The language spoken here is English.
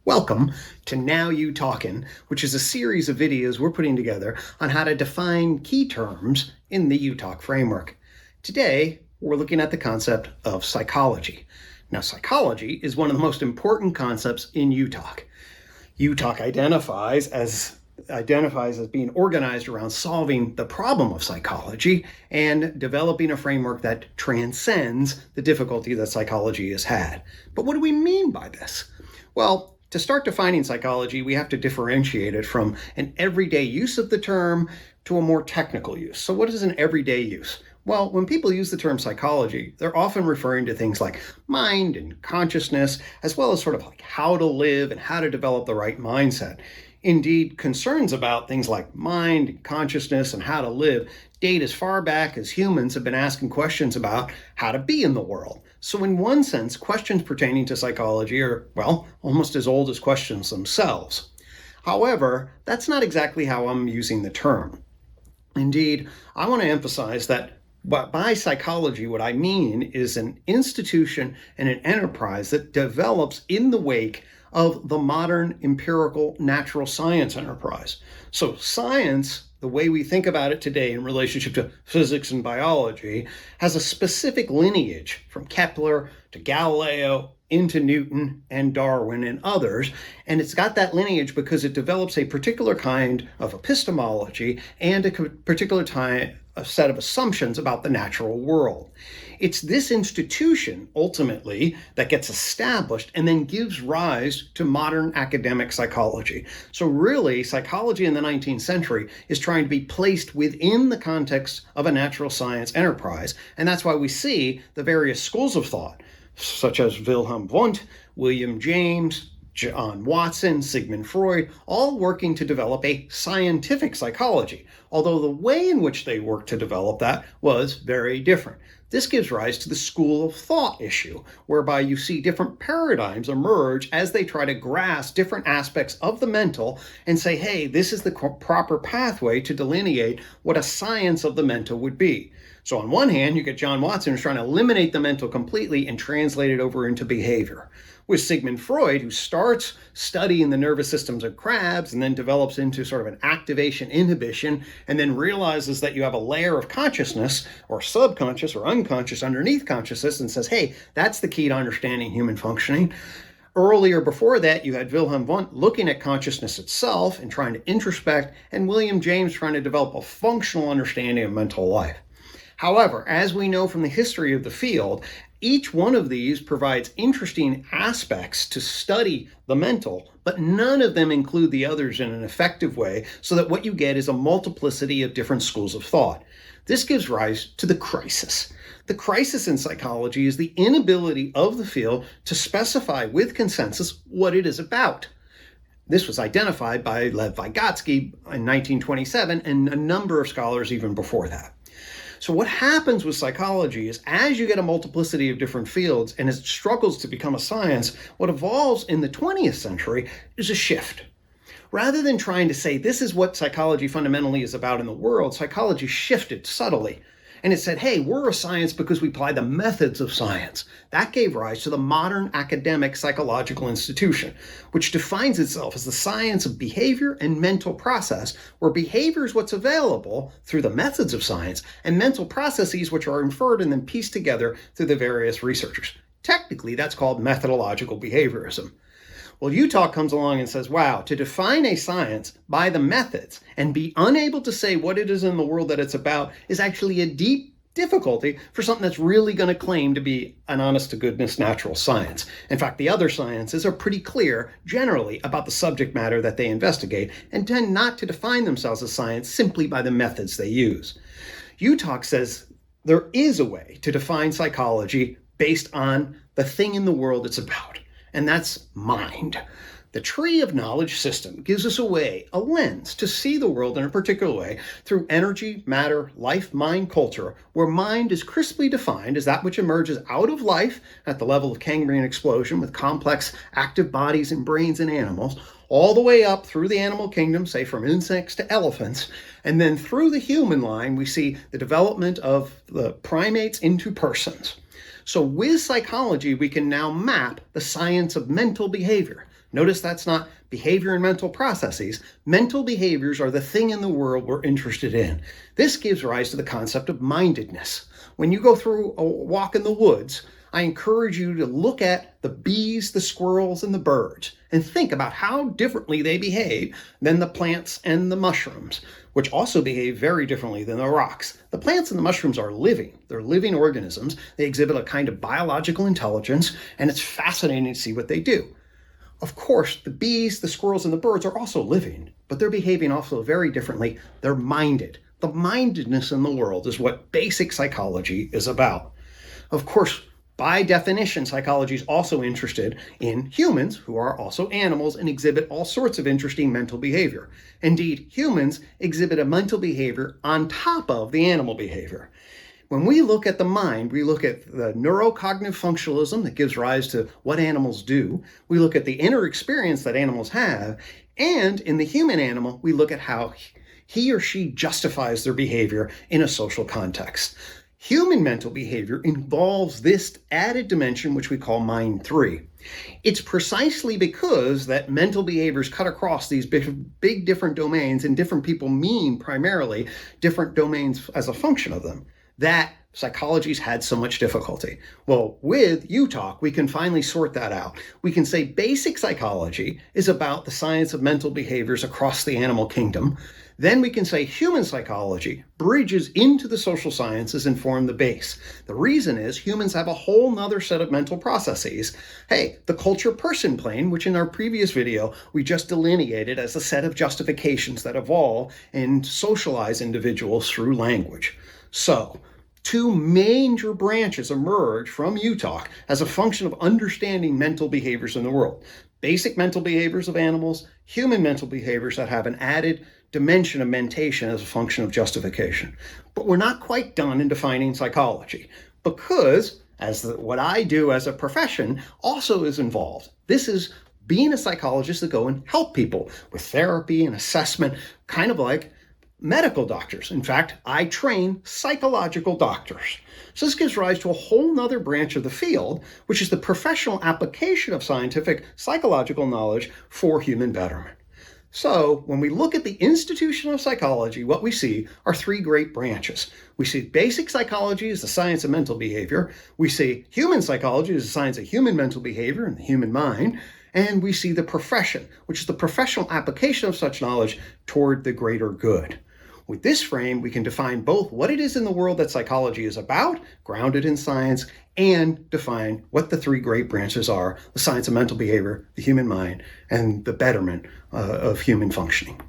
Welcome to Now UTOKing, which is a series of videos we're putting together on how to define key terms in the UTOK framework. Today, we're looking at the concept of psychology. Now, psychology is one of the most important concepts in UTOK. UTOK identifies as being organized around solving the problem of psychology and developing a framework that transcends the difficulty that psychology has had. But what do we mean by this? Well, to start defining psychology, we have to differentiate it from an everyday use of the term to a more technical use. So what is an everyday use? Well, when people use the term psychology, they're often referring to things like mind and consciousness, as well as sort of like how to live and how to develop the right mindset. Indeed, concerns about things like mind and consciousness and how to live date as far back as humans have been asking questions about how to be in the world. So in one sense, questions pertaining to psychology are, well, almost as old as questions themselves. However, that's not exactly how I'm using the term. Indeed, I want to emphasize that by psychology, what I mean is an institution and an enterprise that develops in the wake of the modern empirical natural science enterprise. So science, the way we think about it today in relationship to physics and biology, has a specific lineage from Kepler to Galileo into Newton and Darwin and others. And it's got that lineage because it develops a particular kind of epistemology and a particular a set of assumptions about the natural world. It's this institution, ultimately, that gets established and then gives rise to modern academic psychology. So really, psychology in the 19th century is trying to be placed within the context of a natural science enterprise. And that's why we see the various schools of thought, such as Wilhelm Wundt, William James, John Watson, Sigmund Freud, all working to develop a scientific psychology, although the way in which they worked to develop that was very different. This gives rise to the school of thought issue, whereby you see different paradigms emerge as they try to grasp different aspects of the mental and say, hey, this is the proper pathway to delineate what a science of the mental would be. So on one hand, you get John Watson who's trying to eliminate the mental completely and translate it over into behavior. With Sigmund Freud, who starts studying the nervous systems of crabs and then develops into sort of an activation inhibition and then realizes that you have a layer of consciousness or subconscious or unconscious underneath consciousness and says, hey, that's the key to understanding human functioning. Earlier before that, you had Wilhelm Wundt looking at consciousness itself and trying to introspect, and William James trying to develop a functional understanding of mental life. However, as we know from the history of the field, each one of these provides interesting aspects to study the mental, but none of them include the others in an effective way, so that what you get is a multiplicity of different schools of thought. This gives rise to the crisis. The crisis in psychology is the inability of the field to specify with consensus what it is about. This was identified by Lev Vygotsky in 1927 and a number of scholars even before that. So what happens with psychology is as you get a multiplicity of different fields and as it struggles to become a science, what evolves in the 20th century is a shift. Rather than trying to say this is what psychology fundamentally is about in the world, psychology shifted subtly. And it said, hey, we're a science because we apply the methods of science. That gave rise to the modern academic psychological institution, which defines itself as the science of behavior and mental process, where behavior is what's available through the methods of science, and mental processes which are inferred and then pieced together through the various researchers. Technically, that's called methodological behaviorism. Well, UTOK comes along and says, wow, to define a science by the methods and be unable to say what it is in the world that it's about is actually a deep difficulty for something that's really going to claim to be an honest-to-goodness natural science. In fact, the other sciences are pretty clear, generally, about the subject matter that they investigate and tend not to define themselves as science simply by the methods they use. UTOK says there is a way to define psychology based on the thing in the world it's about. And that's mind. The tree of knowledge system gives us a lens to see the world in a particular way through energy, matter, life, mind, culture, where mind is crisply defined as that which emerges out of life at the level of Cambrian explosion with complex active bodies and brains in animals, all the way up through the animal kingdom, say from insects to elephants, and then through the human line, we see the development of the primates into persons. So with psychology, we can now map the science of mental behavior. Notice that's not behavior and mental processes. Mental behaviors are the thing in the world we're interested in. This gives rise to the concept of mindedness. When you go through a walk in the woods, I encourage you to look at the bees, the squirrels, and the birds and think about how differently they behave than the plants and the mushrooms, which also behave very differently than the rocks. The plants and the mushrooms are living. They're living organisms. They exhibit a kind of biological intelligence, and it's fascinating to see what they do. Of course, the bees, the squirrels, and the birds are also living, but they're behaving also very differently. They're minded. The mindedness in the world is what basic psychology is about. Of course, by definition, psychology is also interested in humans, who are also animals and exhibit all sorts of interesting mental behavior. Indeed, humans exhibit a mental behavior on top of the animal behavior. When we look at the mind, we look at the neurocognitive functionalism that gives rise to what animals do. We look at the inner experience that animals have. And in the human animal, we look at how he or she justifies their behavior in a social context. Human mental behavior involves this added dimension, which we call mind 3. It's precisely because that mental behaviors cut across these big different domains, and different people mean primarily different domains as a function of them, that psychology's had so much difficulty. Well, with UTOK, we can finally sort that out. We can say basic psychology is about the science of mental behaviors across the animal kingdom. Then we can say human psychology bridges into the social sciences and form the base. The reason is humans have a whole nother set of mental processes. Hey, the culture person plane, which in our previous video we just delineated as a set of justifications that evolve and socialize individuals through language. So, two major branches emerge from UTOK as a function of understanding mental behaviors in the world. Basic mental behaviors of animals, human mental behaviors that have an added dimension of mentation as a function of justification. But we're not quite done in defining psychology, because what I do as a profession also is involved. This is being a psychologist to go and help people with therapy and assessment, kind of like medical doctors. In fact, I train psychological doctors. So this gives rise to a whole nother branch of the field, which is the professional application of scientific psychological knowledge for human betterment. So when we look at the institution of psychology, what we see are three great branches. We see basic psychology as the science of mental behavior. We see human psychology as the science of human mental behavior and the human mind. And we see the profession, which is the professional application of such knowledge toward the greater good. With this frame, we can define both what it is in the world that psychology is about, grounded in science, and define what the three great branches are: the science of mental behavior, the human mind, and the betterment of human functioning.